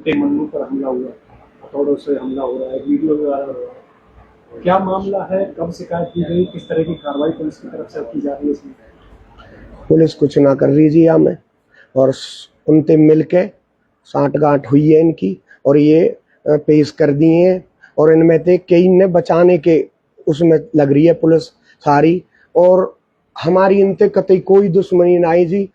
छोटे मन्नू पर हमला हुआ, हथौड़ों से हमला हो रहा है, वीडियो भी वायरल हो रहा है। क्या मामला है, कब शिकायत की गई, किस तरह की कार्रवाई पुलिस की तरफ से की जा रही है इसमें? पुलिस कुछ ना कर रही जी हमें, और उनसे मिलके साठगांठ हुई है इनकी और ये पेश कर दिए हैं, और इनमें से कई ने बचाने के उसमें लग रही है पुलिस सारी, और हमारी इनसे कतई कोई दुश्मनी नहीं जी।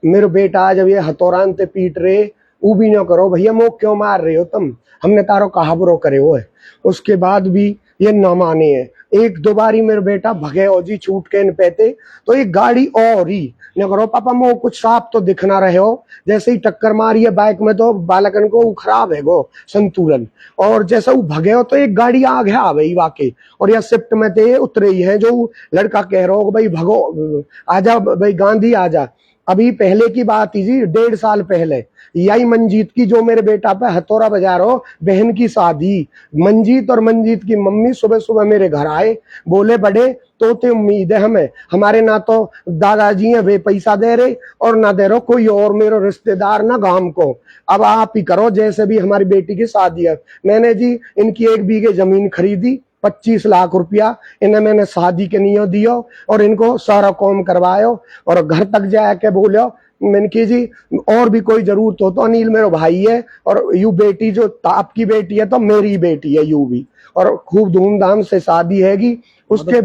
मेरे बेटा जब ये हथौरान से पीट रहे, वो भी ना करो भैया, मुँह क्यों मार रहे हो तुम, हमने तारो कहाबरो करे हो है। उसके बाद भी ये न माने हैं। एक दो बारी मेरे बेटा भगे हो जी छूट के इन पे, तो एक गाड़ी और ही न करो पापा मोह कुछ साफ तो दिख ना रहे हो, जैसे ही टक्कर मारी है बाइक में तो बालकन को खराब है गो संतुलन, और जैसे वो भगे हो तो एक गाड़ी आगे आ गई वाकई, और यह शिफ्ट में थे उतरे ही है जो लड़का कह रहा हो भाई भगो आजा भाई गांधी आजा। अभी पहले की बात ही जी, 1.5 साल पहले यही मंजीत की जो मेरे बेटा पे हथौड़ा बजा रहा हो बहन की शादी, मंजीत और मंजीत की मम्मी सुबह सुबह मेरे घर आए, बोले बड़े तो उम्मीद है हमें, हमारे ना तो दादाजी हैं वे पैसा दे रहे और ना दे रहे कोई और मेरे रिश्तेदार ना गांव को, अब आप ही करो जैसे भी हमारी बेटी की शादी है। मैंने जी इनकी 1 बीघे जमीन खरीदी, 25 लाख रुपया इन्हें मैंने शादी के नियो दियो और इनको सारा काम करवायो, और घर तक जाके बोलो मैंने की जी और भी कोई जरूरत हो तो अनिल मेरा भाई है, और यू बेटी जो आपकी बेटी है तो मेरी बेटी है यू भी, और खूब धूमधाम से शादी हैगी। उसके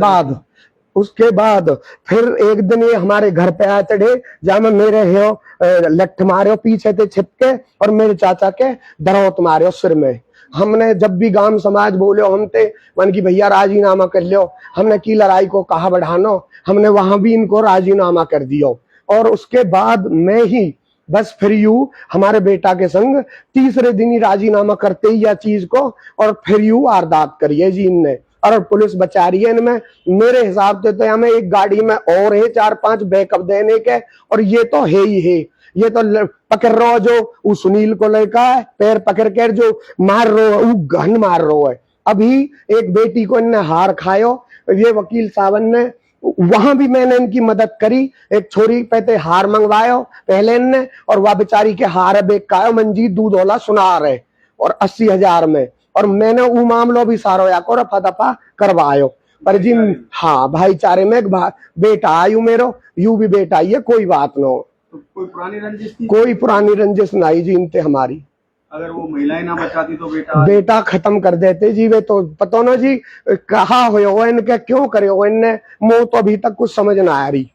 बाद फिर एक दिन ये हमारे घर पे आए चढ़े, जहाँ में मेरे यहाँ लठ मारे पीछे थे छिपके, और मेरे चाचा के दरौत मारे सिर में। हमने जब भी गांव समाज बोले हमते मन की भैया राजीनामा कर लो, हमने की लड़ाई को कहा बढ़ानो, हमने वहां भी इनको राजीनामा कर दियो, और उसके बाद मैं ही बस फिर यू हमारे बेटा के संग तीसरे दिन ही राजीनामा करते ही या चीज को, और फिर यू वारदात करिए जी इनने, और पुलिस बचा रही है इनमें। मेरे हिसाब से तो हमें एक गाड़ी में और है 4-5 बैकअप देने के, और ये तो है ही है, ये तो पकड़ रहा जो वो सुनील को लड़का है पैर पकड़ कर जो मार रो वो घन मार रो है। अभी एक बेटी को इनने हार खायो, ये वकील साहब ने वहां भी मैंने इनकी मदद करी, एक छोरी पे हार मंगवायो पहले इनने, और वह बेचारी के हार बेच का मंजीत दूध वाला सुना रहे और 80,000 में, और मैंने वो मामलो भी सारो या को रफा दफा करवायो। पर जी हाँ भाईचारे में बेटा आयु मेरो यू भी बेटा आई है, कोई बात ना हो। तो कोई पुरानी रंजिश थी? कोई पुरानी रंजिश नहीं जी इनते हमारी। अगर वो महिलाएं ना बचाती तो बेटा खत्म कर देते जी, वे तो पता ना जी कहा हो इनके क्यों करे हो इनने, मुंह तो अभी तक कुछ समझ ना आ रही।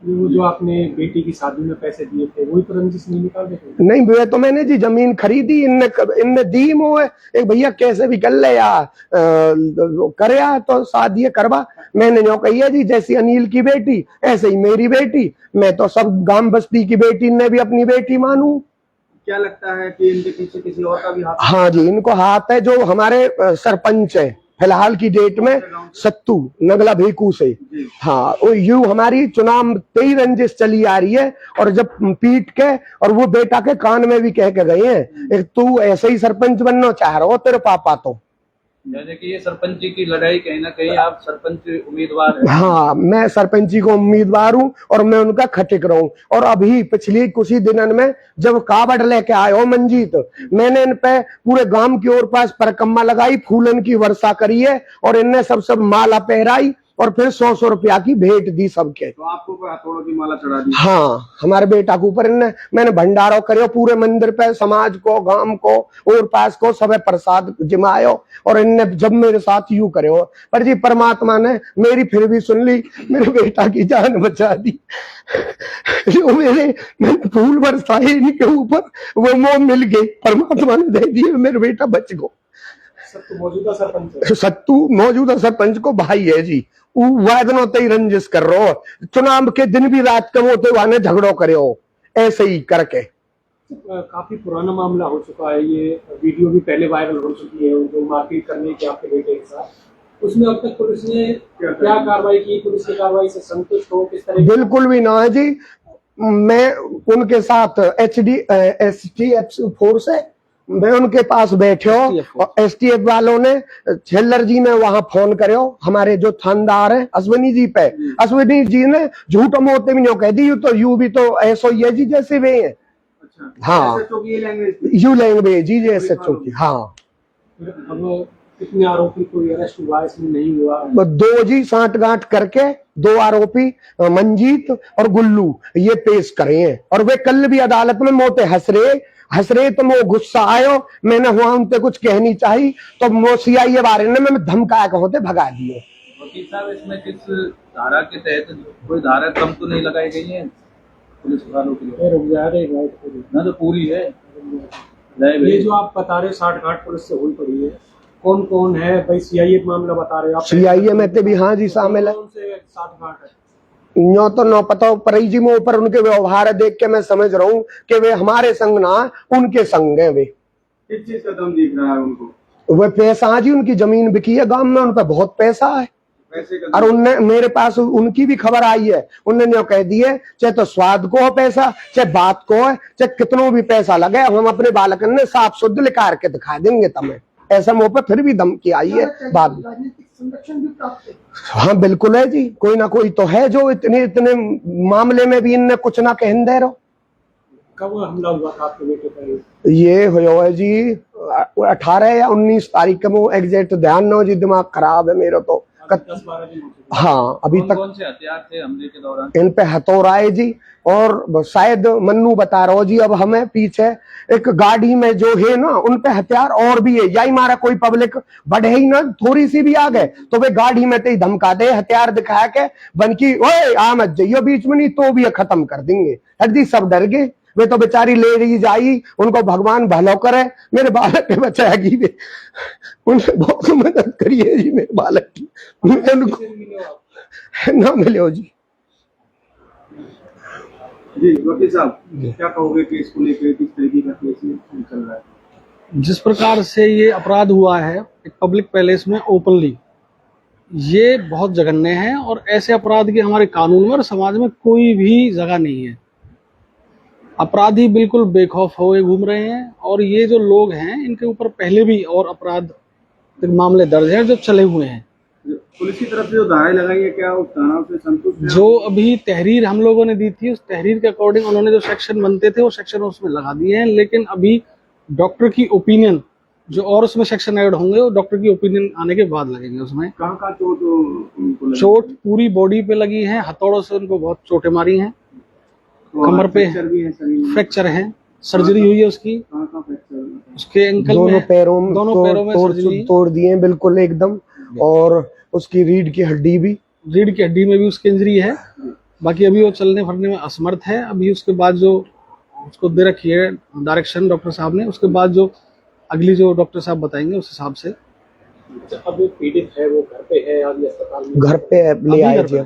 वो जो आपने बेटी की शादी में पैसे दिए थे वही तो रंजिश नहीं निकाल देते? नहीं भैया, तो मैंने जी जमीन खरीदी, इनने दी मुँह एक भैया कैसे भी कर ले या करे या तो शादी करवा। मैंने जो कही है जी जैसी अनिल की बेटी ऐसे ही मेरी बेटी, मैं तो सब गांव बस्ती की बेटी ने भी अपनी बेटी मानू। क्या लगता है कि इनके पीछे किसी और का भी हाथ? हाँ जी, इनको हाथ है, जो हमारे सरपंच है फिलहाल की डेट में सत्तू नगला भेकू से। हाँ, यू हमारी चुनाव 23 रंजिश चली आ रही है, और जब पीट के और वो बेटा के कान में भी कह के गए हैं एक तू ऐसे ही सरपंच बनना चाह रहा हो तेरे पापा, तो यानी कि ये सरपंची की लड़ाई कहीं ना कहीं आप सरपंच उम्मीदवार हैं। हाँ, मैं सरपंची को उम्मीदवार हूँ और मैं उनका खटिक रहा हूँ। और अभी पिछली कुछ ही दिनों में जब कावड़ लेके आए हो मंजीत, मैंने इन पे पूरे गांव की ओर पास परकम्मा लगाई, फूलन की वर्षा करी है, और इनने सब माला पहराई और फिर 100-100 रुपया की भेंट दी सबके। तो आपको हथौड़ों की माला चढ़ा दी? हाँ, हमारे बेटा के ऊपर मैंने भंडारो करो पूरे मंदिर पे, समाज को गांव को और पास को सब प्रसाद जिमायो, और इनने जब मेरे साथ यू करे हो। पर जी परमात्मा ने मेरी फिर भी सुन ली, मेरे बेटा की जान बचा दी। जो मैंने फूल बरसाए इनके ऊपर वो मोह मिल गए, परमात्मा ने दे दिए, मेरे बेटा बच गो। सत्तू मौजूदा सरपंच को भाई है जी, वादनों ते रंजिश कर रहे हो, चुनाव के दिन भी रात के वो तो वाने झगड़ो करे हो ऐसे ही करके। काफी पुराना मामला हो चुका है, ये वीडियो भी पहले वायरल हो चुकी है जो मारपीट करने की आपके बेटे के साथ, उसमें अब तक पुलिस ने क्या कार्रवाई की? पुलिस की कार्रवाई से संतुष्ट हो किस तरह? बिल्कुल भी ना है जी, मैं उनके साथ STF फोर्स है, मैं उनके पास बैठे हो, और STF वालों ने छेल्लर जी ने वहां फोन करे हो, हमारे जो थानेदार है अश्विनी जी पे, अश्विनी जी ने झूठ मोते भी नहीं कह दी, तो यू भी तो ऐसा ही है जी जैसे वे हैं। हाँ SHO की ये लैंग्वेज थी। यू लैंग्वेज जी SHO की। हाँ अब कितने आरोपी कोई अरेस्ट हुआ इसमें नहीं हुआ? 2 जी साठगांठ करके 2 आरोपी मंजीत और गुल्लू ये पेश करे हैं और वे कल भी अदालत में मोटे हंस रहे तो वो गुस्सा आयो, मैंने हुआ उनसे कुछ कहनी चाहिए तो मोसिया ये बारे में मैं धमकाया होते भगा दिए। वकील साहब इसमें किस धारा के तहत कोई धारा कम तो नहीं लगाई गई है पुलिस वालों के लिए? ना तो पूरी है। ये जो आप बता रहे 60-60 पुलिस से हुई पड़ी है, कौन कौन है भाई? CIA मामला बता रहे हो आप? CIA में तो भी हाँ जी शामिल है। कौन से 60-60 है? न्यो तो न पता पर जी में ऊपर उनके व्यवहार देख के मैं समझ रहा हूँ कि वे हमारे संग ना उनके संग है। वे किस चीज का दम दिख रहा है उनको? वे पैसा जी उनकी जमीन बिकी है गांव में, उन पर बहुत पैसा है पैसे का और उनने मेरे पास उनकी भी खबर आई है, उन्होंने कह दी है चाहे तो स्वाद को हो पैसा चाहे बात को है चाहे कितनों भी पैसा लगे हम अपने बालकन ने साफ शुद्ध लिखा के दिखा देंगे तुम्हें। ऐसा मुंह पर फिर भी धमकी आई है बाद में। राजनीतिक संरक्षण भी प्राप्त है। हाँ बिल्कुल है जी, कोई ना कोई तो है जो इतने मामले में भी इनने कुछ ना कहन दे रहो। कब हमला हुआ था आपके बेटे पर? ये हुआ है जी 18 या 19 तारीख को, एग्जैक्ट ध्यान न हो जी, दिमाग खराब है मेरा तो। 10-12 दिन हो चुके। हाँ अभी तक कौन से हथियार थे हमले के दौरान? इन पे हथौड़ा है जी और शायद मन्नू बता रहा हो जी अब हमें पीछे एक गाड़ी में जो है ना उन पे हथियार और भी है, या हमारा कोई पब्लिक बढ़े ही ना थोड़ी सी भी आ गए तो वे गाड़ी में तो धमका दे हथियार दिखा के बनकी ओए आ मत जाइयो बीच में, नहीं तो भी खत्म कर देंगे। हर सब डर गए, वे तो बेचारी ले रही जाई, उनको भगवान भलो करे, मेरे बालक के बचाएगी वे, उन्हें बहुत मदद करिए जी मेरे बालक की। मैं उनको ना मिले हो जी। जी वकील साहब क्या कहोगे केस को लेकर, किस तरीके का केस चल रहा है? जिस प्रकार से ये अपराध हुआ है एक पब्लिक पैलेस में ओपनली, ये बहुत जघन्य है और ऐसे अपराध की हमारे कानून में और समाज में कोई भी जगह नहीं है। अपराधी बिल्कुल बेखौफ हुए घूम रहे हैं और ये जो लोग हैं इनके ऊपर पहले भी और अपराध मामले दर्ज हैं जो चले हुए हैं। पुलिस की तरफ से जो धाराएं लगाई है क्या उस धाराओं से संतुष्ट हैं? जो अभी तहरीर हम लोगों ने दी थी उस तहरीर के अकॉर्डिंग उन्होंने जो सेक्शन बनते थे वो सेक्शन उसमें लगा दिए हैं, लेकिन अभी डॉक्टर की ओपिनियन जो और उसमें सेक्शन ऐड होंगे वो डॉक्टर की ओपिनियन आने के बाद लगेंगे। उसमें कहाँ कहाँ चोट उनको लगी? चोट पूरी बॉडी पे लगी है, हथौड़ों से उनको बहुत चोटें मारी हैं, और कमर पे फ्रैक्चर भी है शरीर में? फ्रैक्चर है, सर्जरी हुई है उसकी, कहाँ कहाँ फ्रैक्चर है? उसके एंकल दोनों में पैरों में सर्जरी, तोड़ दिए बिल्कुल एकदम, और उसकी रीढ़ की हड्डी भी, रीढ़ की हड्डी में भी उसकी इंजरी है। बाकी अभी वो चलने फिरने में असमर्थ है। अभी उसके बाद जो उसको दे रखी है डायरेक्शन डॉक्टर साहब ने, उसके बाद जो अगली जो डॉक्टर साहब बताएंगे उस हिसाब से। अब वो पीड़ित है वो घर पे है या अस्पताल में? घर पे ले आए जी,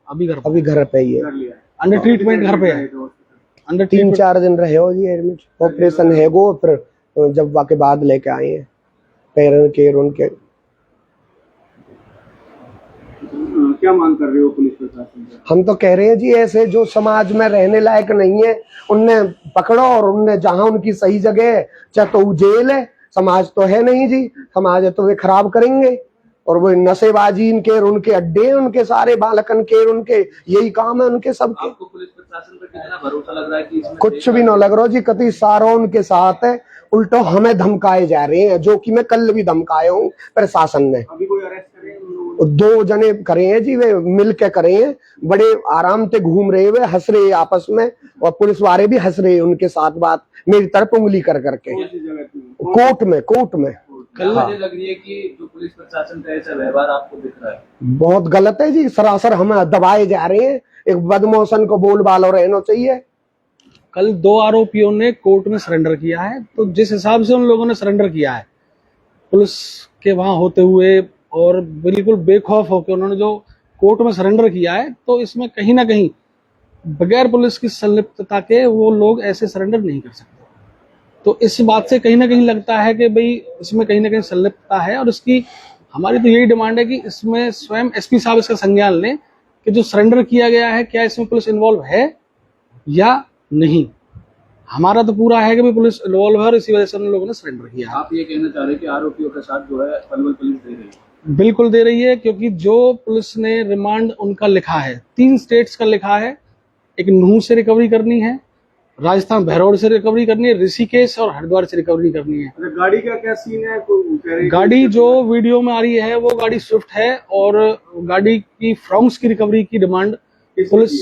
अभी घर अभी घर पे ही है, कर लिया है। अंडर ट्रीटमेंट घर पे है, अंडर 3-4 दिन रहे हो जी एडमिट, ऑपरेशन है वो, फिर जब वाके बाद लेके आए हैं पैरन के उनके। क्या मांग कर रहे हो पुलिस प्रशासन से? हम तो कह रहे हैं जी ऐसे जो समाज में रहने लायक नहीं है उनने पकड़ो और उनने जहां उनकी सही जगह है, चाहे तो वो जेल है, समाज तो है नहीं जी, समाज है तो वे खराब करेंगे और वो नशेबाजी इनके उनके अड्डे हैं, उनके सारे बालकन के उनके यही काम है उनके सबके। आपको पुलिस प्रशासन पर कितना भरोसा लग रहा है कि इसमें कुछ भी न लग रहा जी, कति सारों उनके साथ है, उल्टो हमें धमकाए जा रहे हैं, जो कि मैं कल भी धमकाए हूँ प्रशासन ने। अभी कोई अरेस्ट करे उन लोगों 2 जने करे हैं जी, वे मिल के करे हैं, बड़े आराम से घूम रहे हुए हंस रहे आपस में, और पुलिस वाले भी हंस रहे उनके साथ बात मेरी तरफ उंगली कर करके। कौन सी जगह थी? कोर्ट में कल मुझे लग रही है कि जो पुलिस प्रशासन का ऐसा व्यवहार आपको दिख रहा है बहुत गलत है जी, सरासर हमें दबाए जा रहे हैं, एक बदमौसन को बोल बालो रहना चाहिए। कल 2 आरोपियों ने कोर्ट में सरेंडर किया है, तो जिस हिसाब से उन लोगों ने सरेंडर किया है पुलिस के वहां होते हुए और बिल्कुल बेखौफ होकर उन्होंने जो कोर्ट में सरेंडर किया है, तो इसमें कहीं ना कहीं बगैर पुलिस की संलिप्तता के वो लोग ऐसे सरेंडर नहीं कर सकते। तो इस बात से कहीं ना कहीं लगता है कि भाई इसमें कहीं ना कहीं संलिप्तता है, और इसकी हमारी तो यही डिमांड है कि इसमें स्वयं एसपी साहब इसका संज्ञान लें कि जो सरेंडर किया गया है क्या इसमें पुलिस इन्वॉल्व है या नहीं। हमारा तो पूरा है कि भाई पुलिस इन्वॉल्व है और इसी वजह से उन लोगों ने सरेंडर किया है। आप ये कहना चाह रहे हैं कि आरोपियों के साथ जो है पलवल पुलिस दे रही है? बिल्कुल दे रही है, क्योंकि जो पुलिस ने रिमांड उनका लिखा है 3 स्टेट्स का लिखा है, एक नूह से रिकवरी करनी है, राजस्थान भैरोड से रिकवरी करनी है, ऋषिकेश और हरिद्वार से रिकवरी करनी है। अच्छा, गाड़ी का क्या सीन है? कोई कह रहे हैं गाड़ी जो वीडियो में आ रही है वो गाड़ी स्विफ्ट है और गाड़ी की फ्रॉन्क्स की रिकवरी की डिमांड पुलिस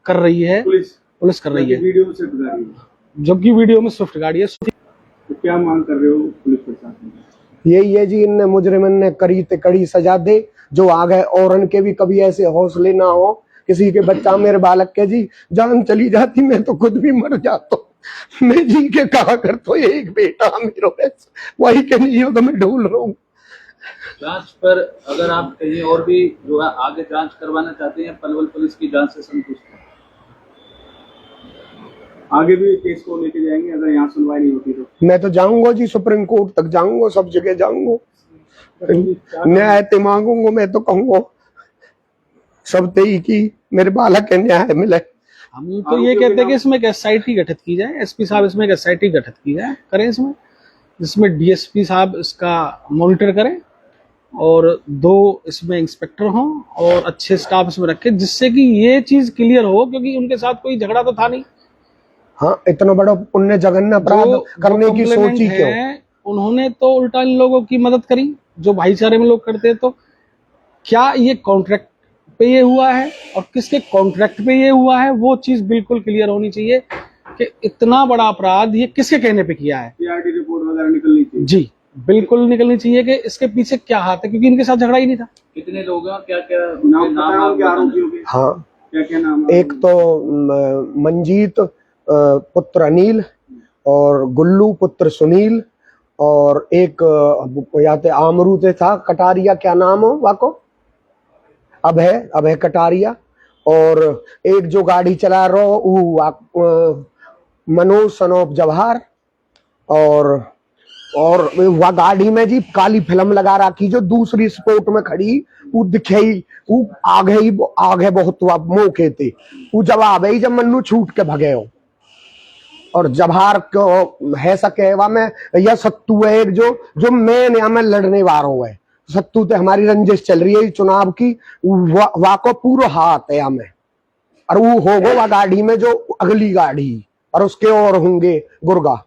कर रही है। पुलिस कर रही है, वीडियो में सिर्फ गाड़ी है, जबकि वीडियो में स्विफ्ट गाड़ी है। तो क्या मांग कर रहे हो पुलिस प्रशासन से? यही है जी, इन मुजरिमन ने कड़ी ते कड़ी सजा दे, जो आगे और इनके भी कभी ऐसे हौसले ना हो। किसी के बच्चा मेरे बालक के जी जान चली जाती, मैं तो खुद भी मर जाता, मैं जी के कहा कर, तो एक बेटा मेरा बस वही के नहीं हो तो मैं ढूंढ रहा हूँ। जांच पर अगर आप कहीं और भी जो है आगे जांच करवाना चाहते हैं, पलवल पुलिस की जांच से संतुष्ट हैं? आगे भी केस को लेके जाएंगे अगर यहाँ सुनवाई नहीं होती तो? मैं तो जाऊंगा जी, सुप्रीम कोर्ट तक जाऊंगा, सब जगह जाऊंगा, न्याय ते मांगूंगा। मैं तो कहूंगा सब तेई की मेरे बालक के न्याय मिले। हम तो ये कहते हैं कि इसमें एक SIT गठित की जाए, SP साहब इसमें एक SIT गठित की जाए, करें इसमें, जिसमें DSP साहब इसका मॉनिटर करें और 2 इसमें इंस्पेक्टर हों और अच्छे स्टाफ इसमें रखें, जिससे कि ये चीज क्लियर हो, क्योंकि उनके साथ कोई झगड़ा तो था नहीं। हाँ, इतना बड़ा पुण्य जघन्य अपराध करने की सोची क्यों? उन्होंने तो उल्टा इन लोगों की मदद करी जो भाईचारे में लोग करते हैं। तो क्या ये कॉन्ट्रैक्ट पे ये हुआ है और किसके कॉन्ट्रैक्ट पे ये हुआ है, वो चीज बिल्कुल क्लियर होनी चाहिए कि इतना बड़ा अपराध ये किसके कहने पे किया है। CID रिपोर्ट वगैरह निकलनी चाहिए जी बिल्कुल निकलनी चाहिए कि इसके पीछे क्या हाथ है, क्योंकि इनके साथ झगड़ा ही नहीं था। कितने लोग हैं, क्या क्या नाम क्या आरोपियों के? हाँ, क्या क्या नाम? एक तो मंजीत पुत्र अनिल और गुल्लू पुत्र सुनील, और एक याते आमरूते था कटारिया, क्या नाम हो वाको, अभय कटारिया, और एक जो गाड़ी चला रहो मनोज सनोप जवाहर, और वह गाड़ी में जी काली फिल्म लगा रखी जो दूसरी स्पोर्ट में खड़ी, वो दिखाई, वो आगे बहुत मौके थे, वो जवाब है जब मन्नू छूट के भगे हो। और जवाहर को है सकेवा में यह सत्तू है एक जो मेन यहाँ में लड़ने वालों है, सत्तू तो हमारी रंजिश चल रही है चुनाव की, वा को पूरा हाथ है हमें, और वो होगा वह गाड़ी में जो अगली गाड़ी, और उसके और होंगे गुर्गा।